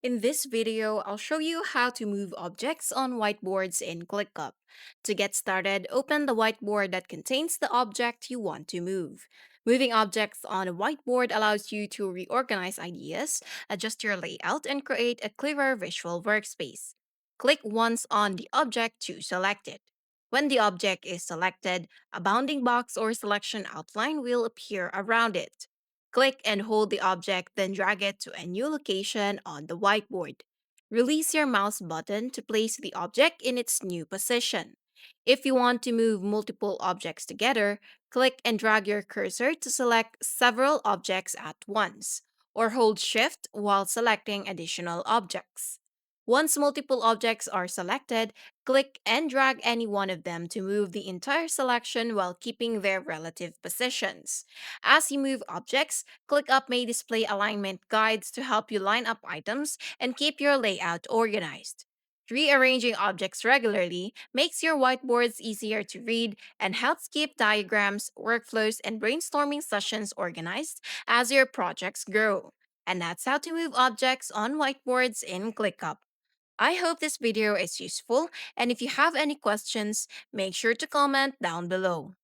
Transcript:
In this video, I'll show you how to move objects on whiteboards in ClickUp. To get started, open the whiteboard that contains the object you want to move. Moving objects on a whiteboard allows you to reorganize ideas, adjust your layout, and create a clearer visual workspace. Click once on the object to select it. When the object is selected, a bounding box or selection outline will appear around it. Click and hold the object, then drag it to a new location on the whiteboard. Release your mouse button to place the object in its new position. If you want to move multiple objects together, click and drag your cursor to select several objects at once, or hold Shift while selecting additional objects. Once multiple objects are selected, click and drag any one of them to move the entire selection while keeping their relative positions. As you move objects, ClickUp may display alignment guides to help you line up items and keep your layout organized. Rearranging objects regularly makes your whiteboards easier to read and helps keep diagrams, workflows, and brainstorming sessions organized as your projects grow. And that's how to move objects on whiteboards in ClickUp. I hope this video is useful, and if you have any questions, make sure to comment down below.